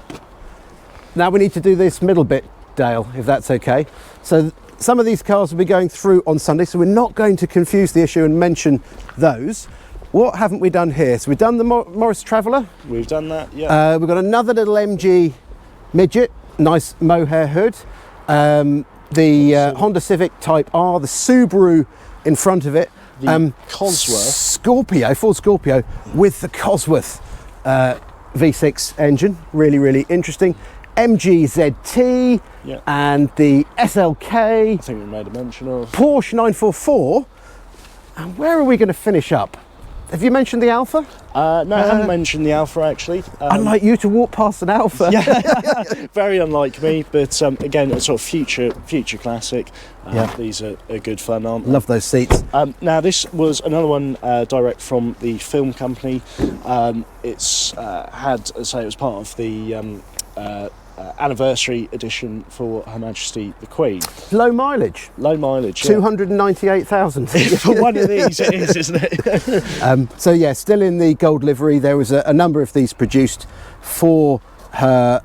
Now we need to do this middle bit, Dale, if that's okay. So some of these cars will be going through on Sunday, so we're not going to confuse the issue and mention those. What haven't we done here? So we've done the Morris Traveller. We've done that, yeah. We've got another little MG midget, nice mohair hood. The Honda Civic Type R, the Subaru in front of it. The Cosworth. Scorpio, Ford Scorpio with the Cosworth V6 engine. Really, really interesting. MG ZT, Yeah. and the SLK. I think we made a mention of. Porsche 944. And where are we going to finish up? Have you mentioned the Alpha? No, I haven't mentioned the Alpha, actually. Unlike you to walk past an Alpha. Yeah, very unlike me, but again, a sort of future classic. Yeah. These are good fun, aren't they? Love those seats. Now, this was another one direct from the film company. It's had, as I say, it was part of the anniversary edition for Her Majesty the Queen. Low mileage. Low mileage, 298,000. For one of these it is, isn't it? So yeah, still in the gold livery. There was a number of these produced for her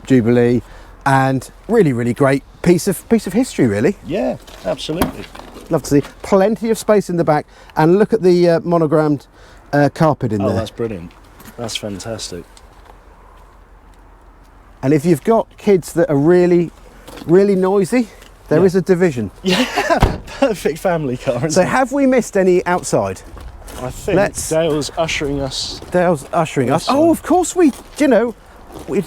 Jubilee, and really great piece of history, really. Yeah, absolutely. Love to see. Plenty of space in the back, and look at the monogrammed carpet in there. Oh, that's brilliant. That's fantastic. And if you've got kids that are really noisy, there is a division. Yeah, perfect family car. Isn't So it? have we missed any outside? I think Dale's ushering us. Dale's ushering us. Oh, of course we'd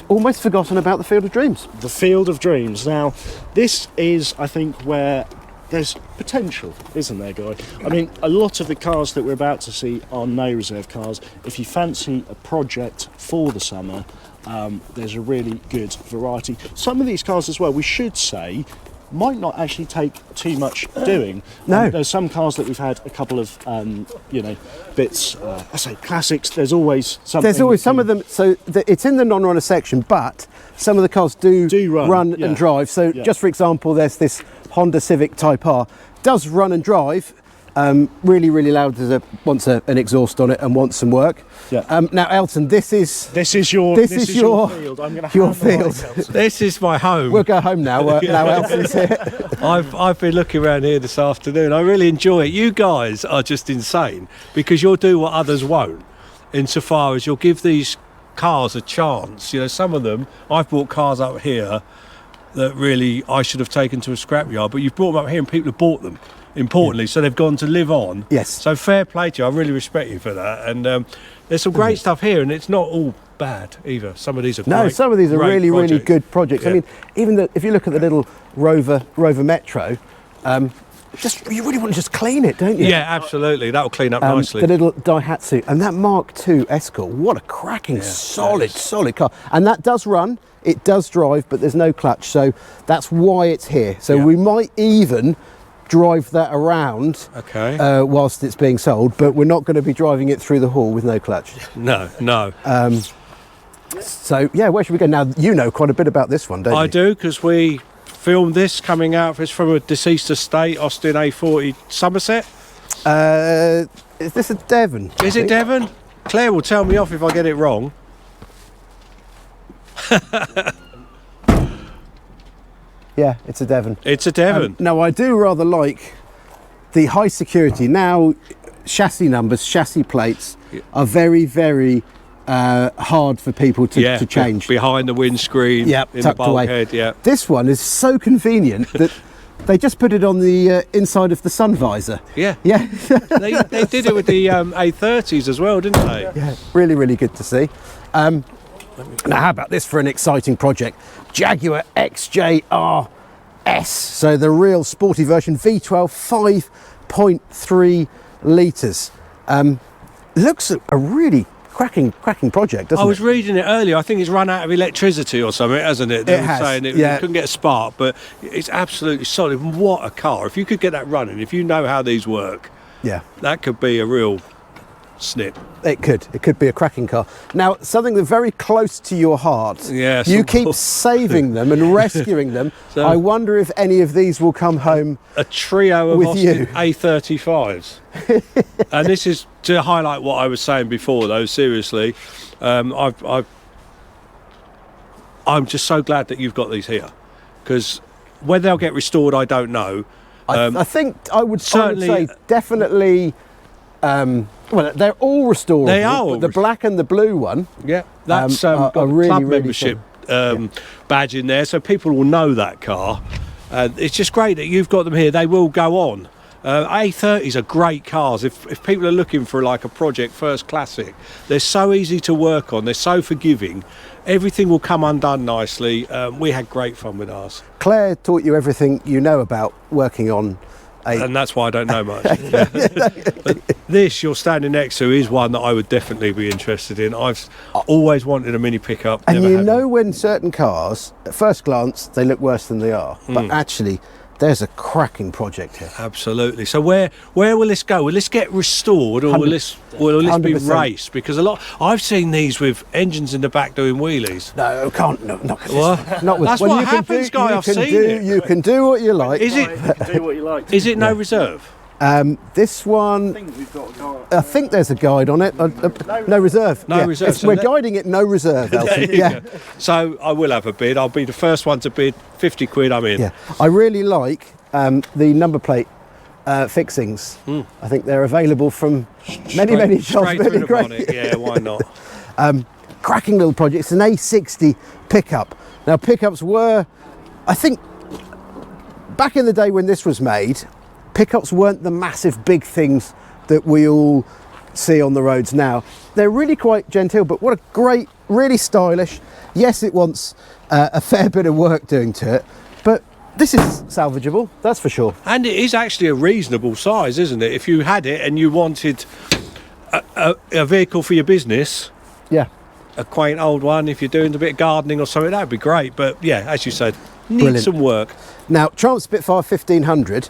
almost forgotten about the Field of Dreams. The Field of Dreams. Now, this is, I think, where there's potential, isn't there, Guy? I mean, a lot of the cars that we're about to see are no reserve cars. If you fancy a project for the summer, there's a really good variety. Some of these cars as well, we should say, might not actually take too much doing. No. There's some cars that we've had a couple of, bits, I say classics, there's always something. There's always some of them, so it's in the non-runner section, but some of the cars do run and drive. So just for example, there's this Honda Civic Type R, does run and drive, really loud. Wants an exhaust on it and wants some work. Yeah. Now, Elton, this is your field. I'm going to your field. This is my home. We'll go home now. Now Elton's here. I've been looking around here this afternoon. I really enjoy it. You guys are just insane because you'll do what others won't, insofar as you'll give these cars a chance. You know, some of them, I've brought cars up here that really I should have taken to a scrapyard, but you've brought them up here and people have bought them, importantly, so they've gone to live on. Yes. So fair play to you. I really respect you for that. And there's some great stuff here, and it's not all bad either. Some of these are some of these are really good projects. Yeah. I mean, even if you look at the little Rover Metro, you really want to just clean it, don't you? Yeah, absolutely. That'll clean up nicely. The little Daihatsu and that Mark II Escort. What a cracking, solid car. And that does run. It does drive, but there's no clutch, so that's why it's here. So we might even drive that around whilst it's being sold, but we're not going to be driving it through the hall with no clutch. No. So yeah, where should we go now? You know quite a bit about this one, don't you? I do, because we filmed this coming out. It's from a deceased estate, Austin A40 Somerset. Is this a Devon? Is it Devon? Claire will tell me off if I get it wrong. Yeah, it's a Devon. It's a Devon. Now, I do rather like the high security. Now, chassis numbers, chassis plates are very hard for people to change. Behind the windscreen, in the bulkhead. Yeah. This one is so convenient that they just put it on the inside of the sun visor. Yeah. They did it with the A30s as well, didn't they? Yeah, really good to see. Now, how about this for an exciting project? Jaguar XJR-S, so the real sporty version, V12, 5.3 litres. Looks a really cracking project, doesn't it? I was reading it earlier. I think it's run out of electricity or something, hasn't it? It has. Saying it couldn't get a spark, but it's absolutely solid. What a car. If you could get that running, if you know how these work, that could be a real snip. It could be a cracking car. Now, something that's very close to your heart. Yes. You keep saving them and rescuing them. So I wonder if any of these will come home. A trio of with Austin you. A35s. And this is to highlight what I was saying before, though. Seriously, I'm just so glad that you've got these here, because whether they'll get restored, I don't know. I think I would say definitely. Well, they're all restorable. They are all the black and the blue one. Yeah, that's got a really, club really membership badge in there, so people will know that car. It's just great that you've got them here. They will go on. A30s are great cars. If people are looking for like a project first classic, they're so easy to work on. They're so forgiving. Everything will come undone nicely. We had great fun with ours. Claire taught you everything you know about working on. And that's why I don't know much. But this you're standing next to is one that I would definitely be interested in. I've always wanted a mini pickup. And you know when certain cars, at first glance, they look worse than they are. But actually, there's a cracking project here. Absolutely. So where will this go? Will this get restored, or will this be 100%. raced? Because I've seen these with engines in the back doing wheelies. No, can't. No, not with Well, this. Not with. that's well, what you can happens, do, Guy. you I've can seen do, it. You can do what you like. Is it? You can do what you like. Is it no reserve? This one, I think we've got a guy. I think there's a guide on it. No reserve. No reserve. So We're let- guiding it no reserve, Elton. There you Yeah. go. So I will have a bid. I'll be the first one to bid. 50 quid, I'm in. Yeah. I really like the number plate fixings. I think they're available from many shops. Straight Really through the great. bonnet. Yeah, why not? Cracking little project. It's an A60 pickup. Now, pickups were, I think, back in the day when this was made, pickups weren't the massive big things that we all see on the roads now. They're really quite genteel, but what a great, really stylish. Yes, it wants a fair bit of work doing to it, but this is salvageable, that's for sure. And it is actually a reasonable size, isn't it? If you had it and you wanted a vehicle for your business, Yeah. a quaint old one, if you're doing a bit of gardening or something, that'd be great. But yeah, as you said, needs Brilliant. some work. Now, Triumph Spitfire 1500,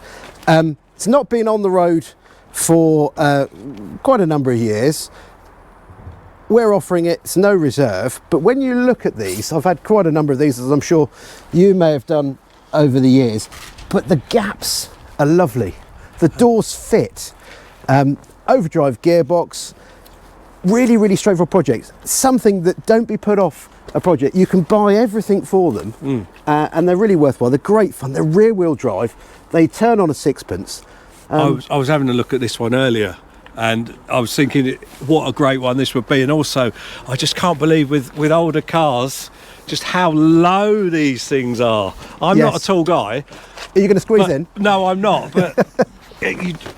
it's not been on the road for quite a number of years. We're offering it, it's no reserve, but when you look at these, I've had quite a number of these, as I'm sure you may have done over the years, but the gaps are lovely. The doors fit. Overdrive gearbox, really straightforward projects. Something that don't be put off a project. You can buy everything for them, and they're really worthwhile. They're great fun. They're rear wheel drive. They turn on a sixpence. I was having a look at this one earlier, and I was thinking what a great one this would be. And also, I just can't believe with older cars just how low these things are. I'm not a Yes. tall guy. Are you going to squeeze But, in? no, I'm not. But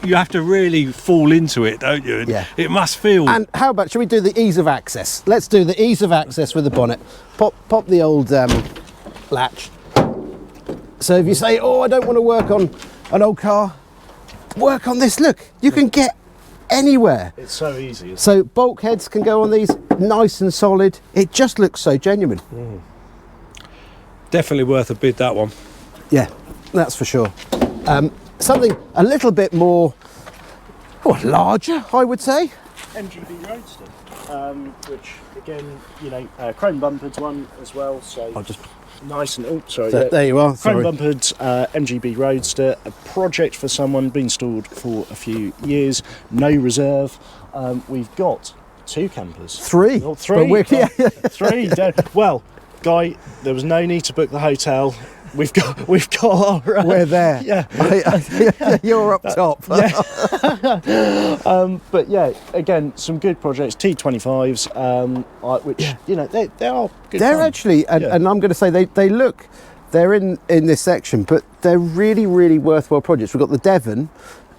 you have to really fall into it, don't you? And Yeah. It must feel. And how about, shall we do the ease of access? Let's do the ease of access with the bonnet. Pop the old latch. So if you say, oh, I don't want to work on an old car, work on this. Look, you can get anywhere. It's so easy. Isn't So bulkheads can go on these, nice and solid. It just looks so genuine. Definitely worth a bid, that one. Yeah, that's for sure. Something a little bit more, larger, I would say. MGB Roadster, which again, chrome bumpered one as well. So I'll just nice and sorry. there you are. Chrome Sorry. bumpered MGB Roadster, a project for someone, been stored for a few years, no reserve. We've got 2 campers. Three. Oh, But 3. we're- God, 3. Well, Guy, there was no need to book the hotel. We've got our. We're there. Yeah. You're up top. But yeah, again, some good projects, T25s, which they are good. They're fun. actually, and I'm going to say they look, they're in this section, but they're really worthwhile projects. We've got the Devon,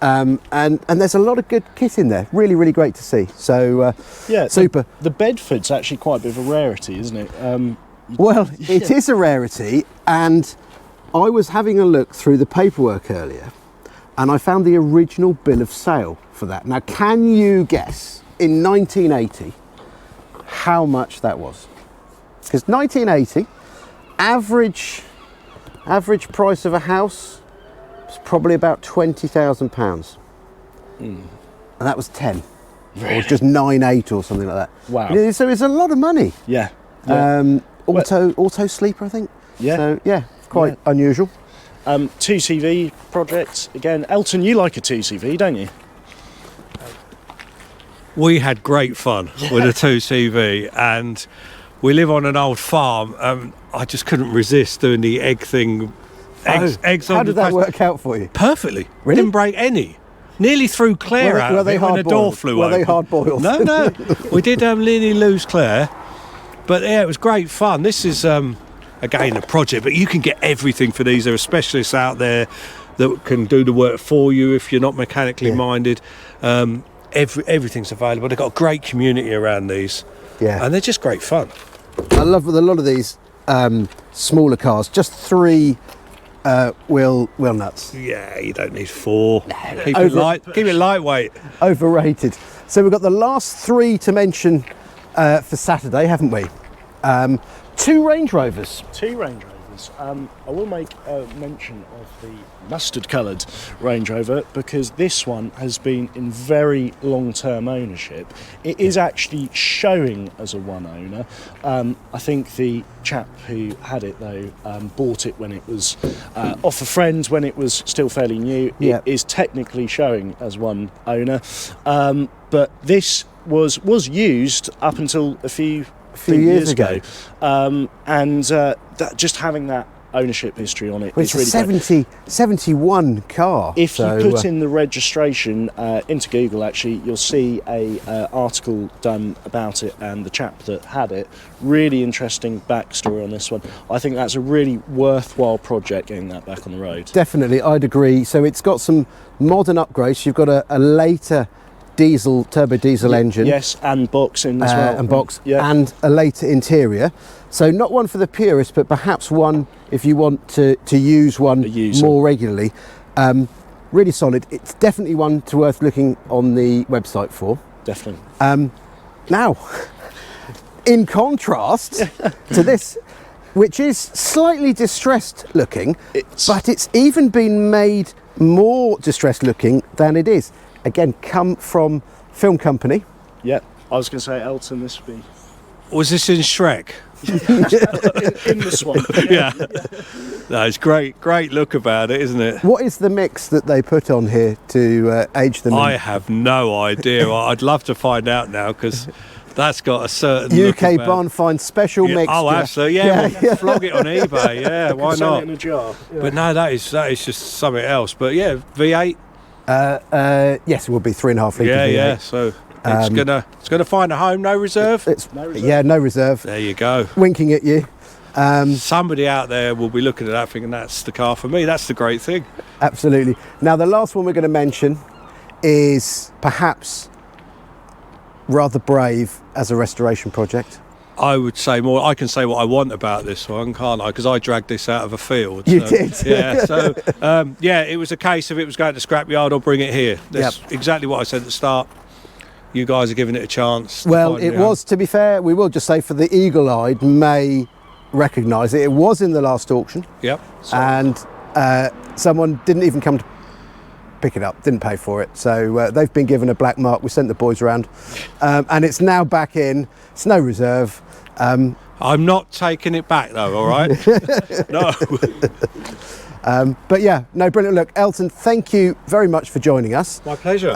and there's a lot of good kit in there. Really great to see. So Yeah, super. The Bedford's actually quite a bit of a rarity, isn't it? Well, it is a rarity, and I was having a look through the paperwork earlier, and I found the original bill of sale for that. Now, can you guess in 1980 how much that was? Because 1980, average price of a house was probably about £20,000, and that was 10, or just 9.8 or something like that. Wow. So it's a lot of money. Yeah. Auto sleeper, I think. Yeah. So yeah, it's quite unusual. 2CV projects again. Elton, you like a 2CV, don't you? We had great fun with a 2CV, and we live on an old farm. I just couldn't resist doing the egg thing. Eggs How on did the that work out for you? perfectly. Really? Didn't break any. Nearly threw Claire out Were of they it when the door hard-boiled? flew Were open. they hard-boiled? No. We did nearly lose Claire, but yeah, it was great fun. This is again a project, but you can get everything for these. There are specialists out there that can do the work for you if you're not mechanically minded. Everything's available. They've got a great community around these, and they're just great fun. I love with a lot of these smaller cars, just 3 wheel nuts. Yeah, you don't need 4. Keep it light. Keep it lightweight. Overrated. So we've got the last 3 to mention for Saturday, haven't we? 2 Range Rovers. 2 Range Rovers. Rovers. I will make a mention of the mustard-coloured Range Rover because this one has been in very long-term ownership. It is actually showing as a one-owner. I think the chap who had it, though, bought it when it was off a friend when it was still fairly new. Yeah. It is technically showing as one owner, but this was used up until a few years ago. And that, just having that ownership history on it, Well, is it's really a great. 71 car. If so, you put in the registration into Google, actually, you'll see a article done about it and the chap that had it. Really interesting backstory on this one. I think that's a really worthwhile project, getting that back on the road. Definitely, I'd agree. So it's got some modern upgrades. You've got a later turbo diesel engine. Yes, and box in as well. And box, Yeah. and a later interior. So not one for the purist, but perhaps one if you want to use one more regularly. Really solid. It's definitely one worth looking on the website for. Definitely. Now, in contrast to this, which is slightly distressed looking, but it's even been made more distressed looking than it is. Again, come from film company. Yeah, I was going to say Elton, this would be... Was this in Shrek? in the swamp. Yeah. No, it's great look about it, isn't it? What is the mix that they put on here to age them? I have no idea. I'd love to find out now because that's got a certain look UK about Barn Find special Yeah, mix. oh, absolutely. Yeah, we'll flog it on eBay. Yeah, why Sell not? it in a jar. Yeah. But no, that is just something else. But yeah, V8. Yes, it will be 3.5 litre. Yeah, V8. yeah. So it's gonna find a home. No reserve. No reserve. Yeah, no reserve. There you go. Winking at you. Somebody out there will be looking at that thinking that's the car for me. That's the great thing. Absolutely. Now, the last one we're going to mention is perhaps rather brave as a restoration project. I would say more. I can say what I want about this one, can't I? Because I dragged this out of a field. You did. Yeah. So yeah, it was a case of it was going to scrapyard or bring it here. That's exactly what I said at the start. You guys are giving it a chance. Well, it was, to be fair, we will just say for the eagle-eyed may recognise it. It was in the last auction. Yep. And someone didn't even come to pick it up, didn't pay for it. So they've been given a black mark. We sent the boys around. And it's now back in. It's no reserve. I'm not taking it back though, all right? No. But yeah, no, brilliant. Look, Elton, thank you very much for joining us. My pleasure.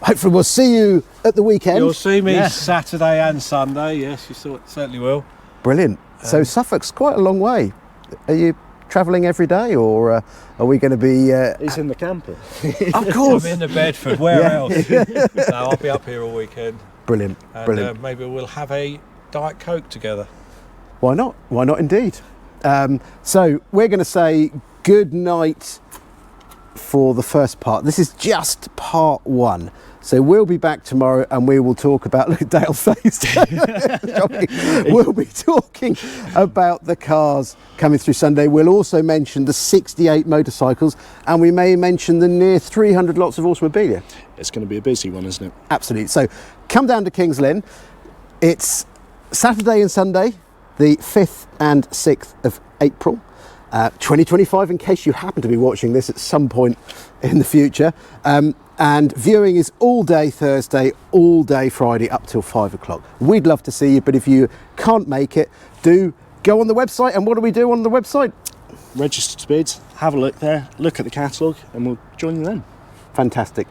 Hopefully we'll see you at the weekend. You'll see me Saturday and Sunday. Yes, you certainly will. Brilliant. So Suffolk's quite a long way. Are you travelling every day, or are we going to be... He's in the camper. Of course. I'm in the Bedford. Where else? No, I'll be up here all weekend. Brilliant. And, Brilliant. Maybe we'll have a Diet Coke together. Why not? Why not indeed? So we're going to say good night for the first part. This is just part one. So we'll be back tomorrow and we will talk about, look at Dale's face. We'll be talking about the cars coming through Sunday. We'll also mention the 68 motorcycles, and we may mention the near 300 lots of automobilia. It's going to be a busy one, isn't it? Absolutely. So come down to King's Lynn. It's Saturday and Sunday, the 5th and 6th of April. 2025, in case you happen to be watching this at some point in the future. And viewing is all day Thursday, all day Friday up till 5 o'clock. We'd love to see you, but if you can't make it, do go on the website. And what do we do on the website? Register to bid, have a look there, look at the catalogue, and we'll join you then. Fantastic.